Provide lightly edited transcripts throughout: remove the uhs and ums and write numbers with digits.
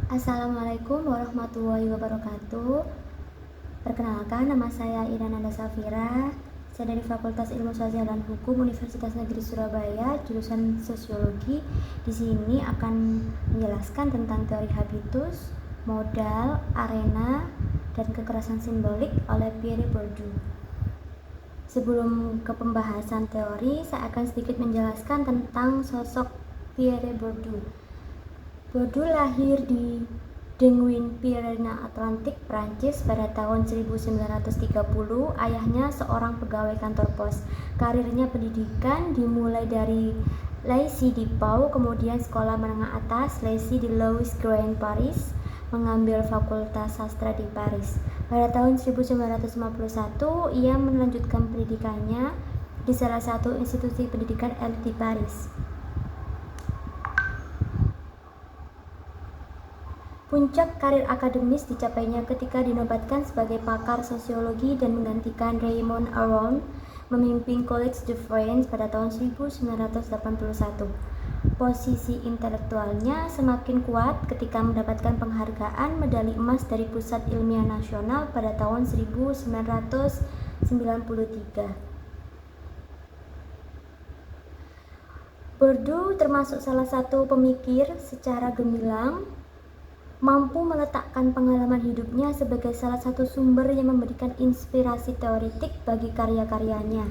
Assalamualaikum warahmatullahi wabarakatuh. Perkenalkan, nama saya Irananda Safira. Saya dari Fakultas Ilmu Sosial dan Hukum Universitas Negeri Surabaya, jurusan Sosiologi. Di sini akan menjelaskan tentang teori habitus, modal, arena, dan kekerasan simbolik oleh Pierre Bourdieu. Sebelum ke pembahasan teori, saya akan sedikit menjelaskan tentang sosok Pierre Bourdieu. Bourdieu lahir di Dinguin, Pyrénées-Atlantik, Prancis pada tahun 1930. Ayahnya seorang pegawai kantor pos. Karirnya pendidikan dimulai dari Lycée de Pau, kemudian sekolah menengah atas Lycée de Louis Grand Paris, mengambil fakultas sastra di Paris. Pada tahun 1951, ia melanjutkan pendidikannya di salah satu institusi pendidikan elit di Paris. Puncak karir akademis dicapainya ketika dinobatkan sebagai pakar sosiologi dan menggantikan Raymond Aron memimpin Collège de France pada tahun 1981. Posisi intelektualnya semakin kuat ketika mendapatkan penghargaan medali emas dari Pusat Ilmiah Nasional pada tahun 1993. Bourdieu termasuk salah satu pemikir secara gemilang, mampu meletakkan pengalaman hidupnya sebagai salah satu sumber yang memberikan inspirasi teoretik bagi karya-karyanya.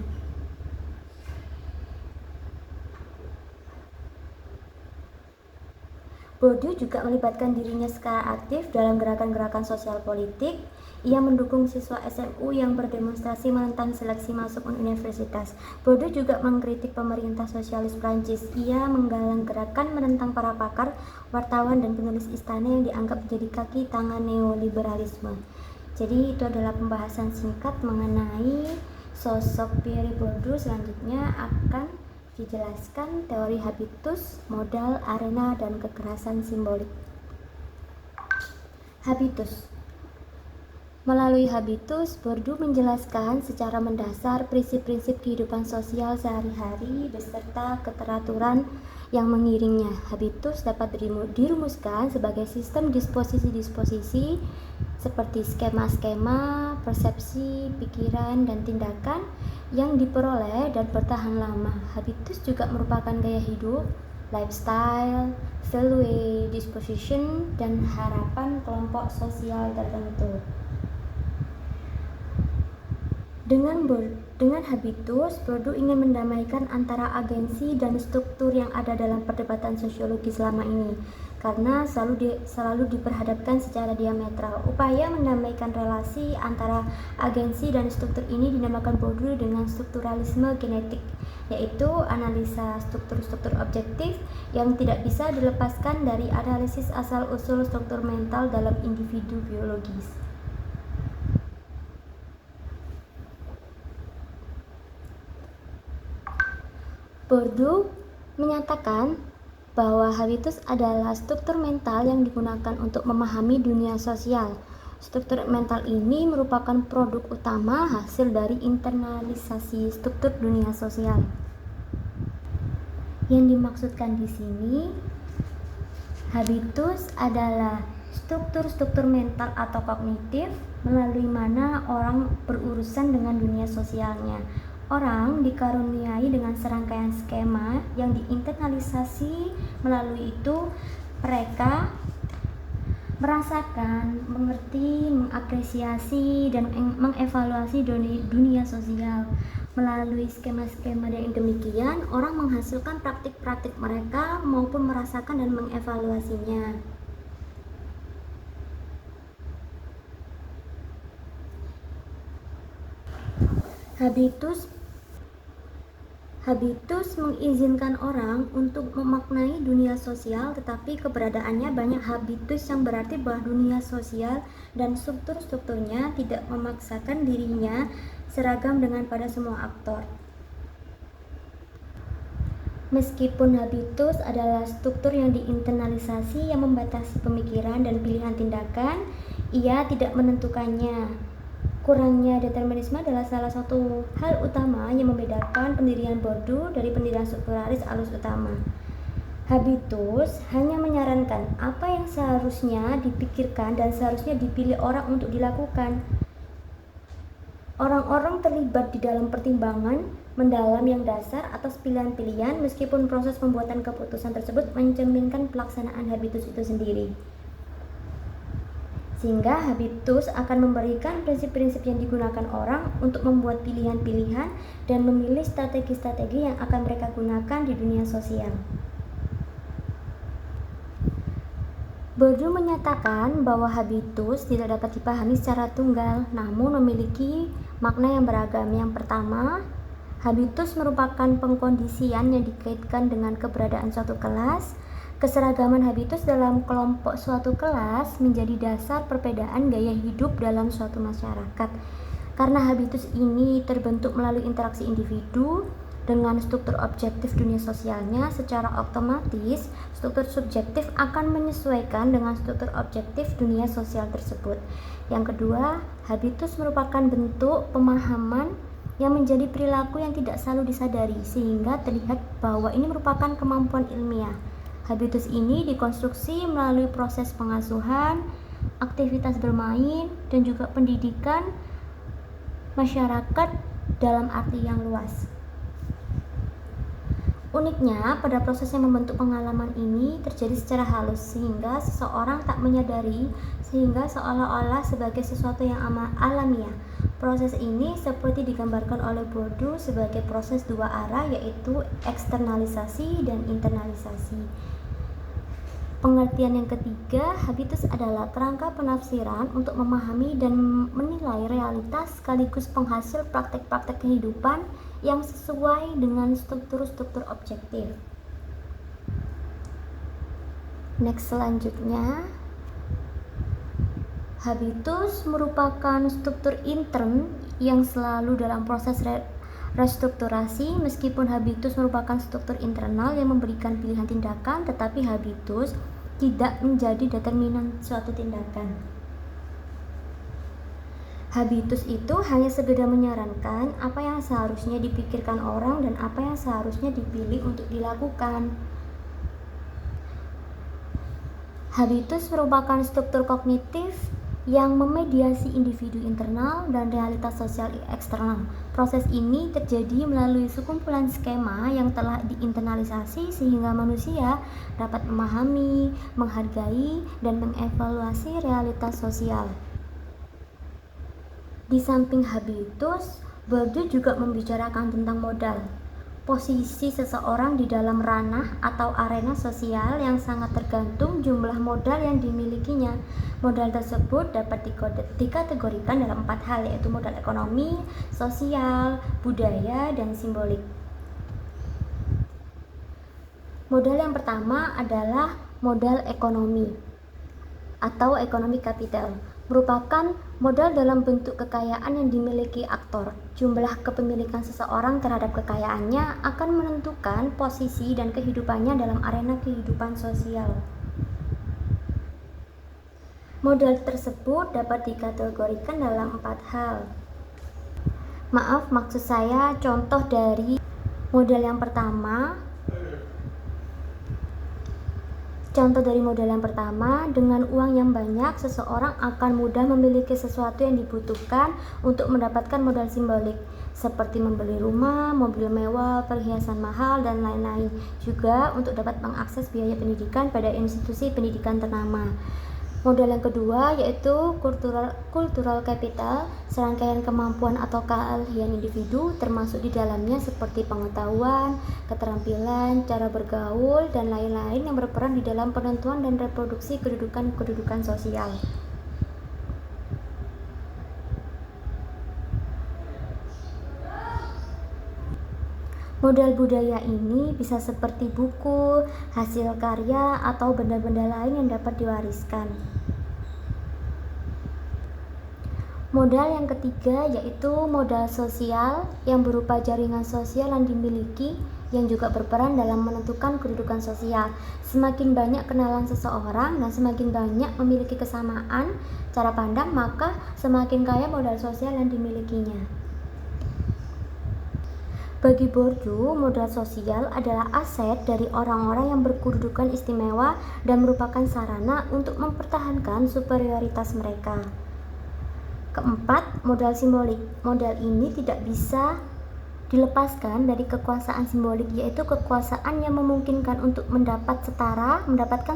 Bourdieu juga melibatkan dirinya secara aktif dalam gerakan-gerakan sosial politik. Ia mendukung siswa SMU yang berdemonstrasi menentang seleksi masuk universitas. Bourdieu juga mengkritik pemerintah sosialis Prancis. Ia menggalang gerakan menentang para pakar, wartawan, dan penulis istana yang dianggap menjadi kaki tangan neoliberalisme. Jadi itu adalah pembahasan singkat mengenai sosok Pierre Bourdieu. Selanjutnya akan dijelaskan teori habitus, modal, arena, dan kekerasan simbolik. Habitus. Melalui habitus, Bourdieu menjelaskan secara mendasar prinsip-prinsip kehidupan sosial sehari-hari beserta keteraturan yang mengiringnya. Habitus dapat dirumuskan sebagai sistem disposisi-disposisi seperti skema-skema, persepsi, pikiran, dan tindakan yang diperoleh dan bertahan lama. Habitus juga merupakan gaya hidup, lifestyle, value, disposition, dan harapan kelompok sosial tertentu. Dengan habitus, Bourdieu ingin mendamaikan antara agensi dan struktur yang ada dalam perdebatan sosiologi selama ini, karena selalu diperhadapkan secara diametral. Upaya mendamaikan relasi antara agensi dan struktur ini dinamakan Bourdieu dengan strukturalisme genetik, yaitu analisa struktur-struktur objektif yang tidak bisa dilepaskan dari analisis asal-usul struktur mental dalam individu biologis. Bourdieu menyatakan bahwa habitus adalah struktur mental yang digunakan untuk memahami dunia sosial. Struktur mental ini merupakan produk utama hasil dari internalisasi struktur dunia sosial. Yang dimaksudkan di sini, habitus adalah struktur-struktur mental atau kognitif melalui mana orang berurusan dengan dunia sosialnya. Orang dikaruniai dengan serangkaian skema yang diinternalisasi. Melalui itu, mereka merasakan, mengerti, mengapresiasi, dan mengevaluasi dunia sosial. Melalui skema-skema yang demikian, orang menghasilkan praktik-praktik mereka maupun merasakan dan mengevaluasinya. Habitus mengizinkan orang untuk memaknai dunia sosial, tetapi keberadaannya banyak habitus yang berarti bahwa dunia sosial dan struktur-strukturnya tidak memaksakan dirinya seragam dengan pada semua aktor. Meskipun habitus adalah struktur yang diinternalisasi yang membatasi pemikiran dan pilihan tindakan, ia tidak menentukannya. Kurangnya determinisme adalah salah satu hal utama yang membedakan pendirian Bourdieu dari pendirian strukturalis alus utama. Habitus hanya menyarankan apa yang seharusnya dipikirkan dan seharusnya dipilih orang untuk dilakukan. Orang-orang terlibat di dalam pertimbangan mendalam yang dasar atas pilihan-pilihan, meskipun proses pembuatan keputusan tersebut mencerminkan pelaksanaan habitus itu sendiri. Sehingga habitus akan memberikan prinsip-prinsip yang digunakan orang untuk membuat pilihan-pilihan dan memilih strategi-strategi yang akan mereka gunakan di dunia sosial. Bourdieu menyatakan bahwa habitus tidak dapat dipahami secara tunggal, namun memiliki makna yang beragam. Yang pertama, habitus merupakan pengkondisian yang dikaitkan dengan keberadaan suatu kelas. Keseragaman habitus dalam kelompok suatu kelas menjadi dasar perbedaan gaya hidup dalam suatu masyarakat. Karena habitus ini terbentuk melalui interaksi individu dengan struktur objektif dunia sosialnya, secara otomatis struktur subjektif akan menyesuaikan dengan struktur objektif dunia sosial tersebut. Yang kedua, habitus merupakan bentuk pemahaman yang menjadi perilaku yang tidak selalu disadari, sehingga terlihat bahwa ini merupakan kemampuan ilmiah. Habitus ini dikonstruksi melalui proses pengasuhan, aktivitas bermain, dan juga pendidikan masyarakat dalam arti yang luas. Uniknya, pada proses yang membentuk pengalaman ini terjadi secara halus, sehingga seseorang tak menyadari, sehingga seolah-olah sebagai sesuatu yang alamiah. Proses ini seperti digambarkan oleh Bourdieu sebagai proses dua arah, yaitu eksternalisasi dan internalisasi. Pengertian yang ketiga, habitus adalah kerangka penafsiran untuk memahami dan menilai realitas sekaligus penghasil praktek-praktek kehidupan yang sesuai dengan struktur-struktur objektif. Next, selanjutnya, habitus merupakan struktur intern yang selalu dalam proses restrukturasi. Meskipun habitus merupakan struktur internal yang memberikan pilihan tindakan, tetapi habitus tidak menjadi determinan suatu tindakan. Habitus itu hanya sekedar menyarankan apa yang seharusnya dipikirkan orang dan apa yang seharusnya dipilih untuk dilakukan. Habitus merupakan struktur kognitif yang memediasi individu internal dan realitas sosial eksternal. Proses ini terjadi melalui sekumpulan skema yang telah diinternalisasi sehingga manusia dapat memahami, menghargai, dan mengevaluasi realitas sosial. Di samping habitus, Bourdieu juga membicarakan tentang modal, posisi seseorang di dalam ranah atau arena sosial yang sangat tergantung jumlah modal yang dimilikinya. Modal tersebut dapat dikategorikan dalam 4 hal, yaitu modal ekonomi, sosial, budaya, dan simbolik. Modal yang pertama adalah modal ekonomi atau ekonomi kapital. Merupakan modal dalam bentuk kekayaan yang dimiliki aktor. Jumlah kepemilikan seseorang terhadap kekayaannya akan menentukan posisi dan kehidupannya dalam arena kehidupan sosial. Modal tersebut dapat dikategorikan dalam 4 hal. Maksud saya contoh dari modal yang pertama. Contoh dari modal yang pertama, dengan uang yang banyak, seseorang akan mudah memiliki sesuatu yang dibutuhkan untuk mendapatkan modal simbolik, seperti membeli rumah, mobil mewah, perhiasan mahal, dan lain-lain. Juga untuk dapat mengakses biaya pendidikan pada institusi pendidikan ternama. Modal yang kedua yaitu cultural capital, serangkaian kemampuan atau keahlian individu, termasuk di dalamnya seperti pengetahuan, keterampilan, cara bergaul, dan lain-lain yang berperan di dalam penentuan dan reproduksi kedudukan sosial. Modal budaya ini bisa seperti buku, hasil karya, atau benda-benda lain yang dapat diwariskan. Modal yang ketiga yaitu modal sosial yang berupa jaringan sosial yang dimiliki yang juga berperan dalam menentukan kedudukan sosial. Semakin banyak kenalan seseorang dan semakin banyak memiliki kesamaan cara pandang, maka semakin kaya modal sosial yang dimilikinya. Bagi Bourdieu, modal sosial adalah aset dari orang-orang yang berkedudukan istimewa dan merupakan sarana untuk mempertahankan superioritas mereka. Keempat, modal simbolik. Modal ini tidak bisa dilepaskan dari kekuasaan simbolik, yaitu kekuasaan yang memungkinkan untuk mendapatkan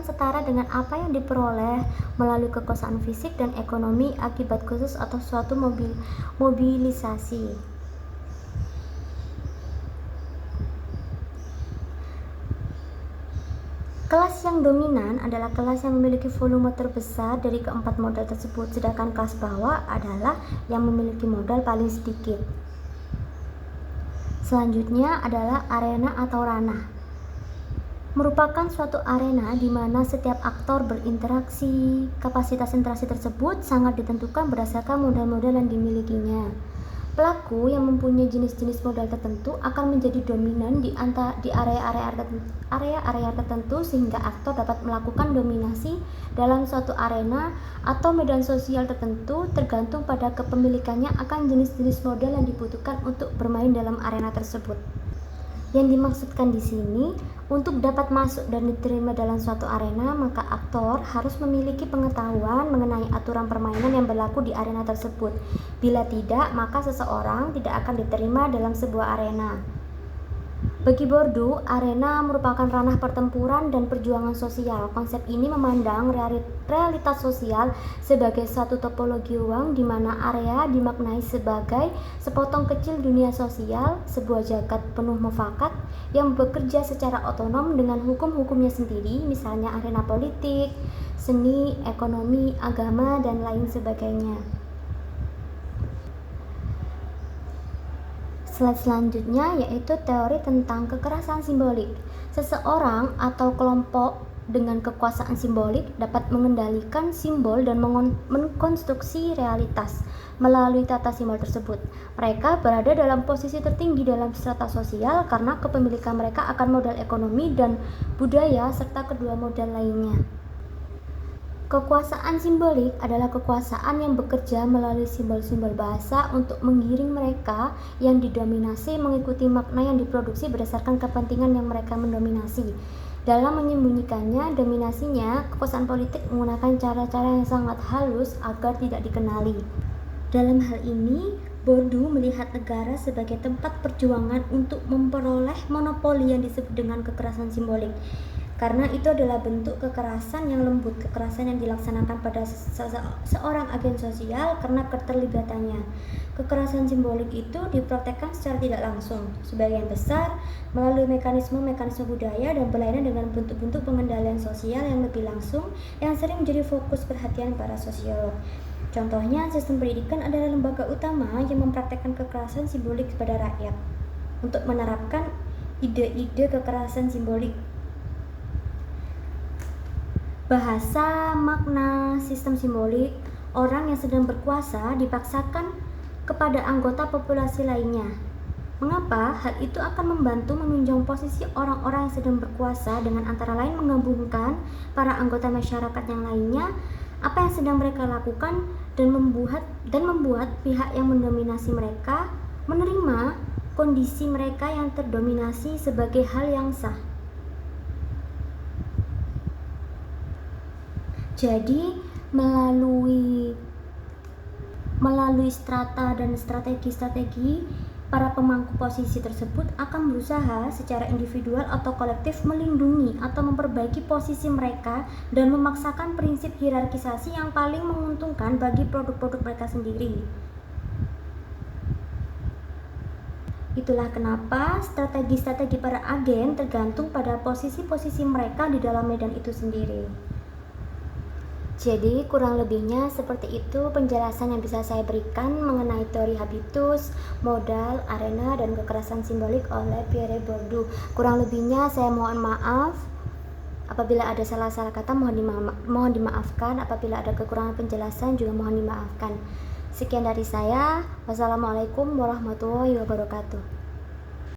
setara dengan apa yang diperoleh melalui kekuasaan fisik dan ekonomi akibat khusus atau suatu mobilisasi. Kelas yang dominan adalah kelas yang memiliki volume terbesar dari keempat modal tersebut, sedangkan kelas bawah adalah yang memiliki modal paling sedikit. Selanjutnya adalah arena atau ranah. Merupakan suatu arena di mana setiap aktor berinteraksi. Kapasitas interaksi tersebut sangat ditentukan berdasarkan modal-modal yang dimilikinya. Pelaku yang mempunyai jenis-jenis modal tertentu akan menjadi dominan di area-area tertentu sehingga aktor dapat melakukan dominasi dalam suatu arena atau medan sosial tertentu tergantung pada kepemilikannya akan jenis-jenis modal yang dibutuhkan untuk bermain dalam arena tersebut. Yang dimaksudkan di sini, untuk dapat masuk dan diterima dalam suatu arena, maka aktor harus memiliki pengetahuan mengenai aturan permainan yang berlaku di arena tersebut. Bila tidak, maka seseorang tidak akan diterima dalam sebuah arena. Bagi Bourdieu, arena merupakan ranah pertempuran dan perjuangan sosial. Konsep ini memandang realitas sosial sebagai satu topologi ruang di mana area dimaknai sebagai sepotong kecil dunia sosial, sebuah jagat penuh mufakat yang bekerja secara otonom dengan hukum-hukumnya sendiri, misalnya arena politik, seni, ekonomi, agama, dan lain sebagainya. Slide selanjutnya yaitu teori tentang kekerasan simbolik. Seseorang atau kelompok dengan kekuasaan simbolik dapat mengendalikan simbol dan mengkonstruksi realitas melalui tata simbol tersebut. Mereka berada dalam posisi tertinggi dalam strata sosial karena kepemilikan mereka akan modal ekonomi dan budaya serta kedua modal lainnya. Kekuasaan simbolik adalah kekuasaan yang bekerja melalui simbol-simbol bahasa untuk menggiring mereka yang didominasi mengikuti makna yang diproduksi berdasarkan kepentingan yang mereka mendominasi. Dalam menyembunyikannya, dominasinya, kekuasaan politik menggunakan cara-cara yang sangat halus agar tidak dikenali. Dalam hal ini, Bourdieu melihat negara sebagai tempat perjuangan untuk memperoleh monopoli yang disebut dengan kekerasan simbolik. Karena itu adalah bentuk kekerasan yang lembut, kekerasan yang dilaksanakan pada seorang agen sosial karena keterlibatannya. Kekerasan simbolik itu dipraktekkan secara tidak langsung, sebagian besar melalui mekanisme-mekanisme budaya dan berlainan dengan bentuk-bentuk pengendalian sosial yang lebih langsung yang sering menjadi fokus perhatian para sosiolog. Contohnya, sistem pendidikan adalah lembaga utama yang mempraktekkan kekerasan simbolik kepada rakyat untuk menerapkan ide-ide kekerasan simbolik. Bahasa, makna, sistem simbolik, orang yang sedang berkuasa dipaksakan kepada anggota populasi lainnya. Mengapa? Hal itu akan membantu menunjang posisi orang-orang yang sedang berkuasa dengan antara lain menggabungkan para anggota masyarakat yang lainnya, apa yang sedang mereka lakukan dan membuat pihak yang mendominasi mereka menerima kondisi mereka yang terdominasi sebagai hal yang sah. Jadi, melalui strata dan strategi-strategi, para pemangku posisi tersebut akan berusaha secara individual atau kolektif melindungi atau memperbaiki posisi mereka dan memaksakan prinsip hierarkisasi yang paling menguntungkan bagi produk-produk mereka sendiri. Itulah kenapa strategi-strategi para agen tergantung pada posisi-posisi mereka di dalam medan itu sendiri. Jadi kurang lebihnya seperti itu penjelasan yang bisa saya berikan mengenai teori habitus, modal, arena, dan kekerasan simbolik oleh Pierre Bourdieu. Kurang lebihnya saya mohon maaf apabila ada salah-salah kata, mohon dimaafkan. Apabila ada kekurangan penjelasan juga mohon dimaafkan. Sekian dari saya. Wassalamualaikum warahmatullahi wabarakatuh.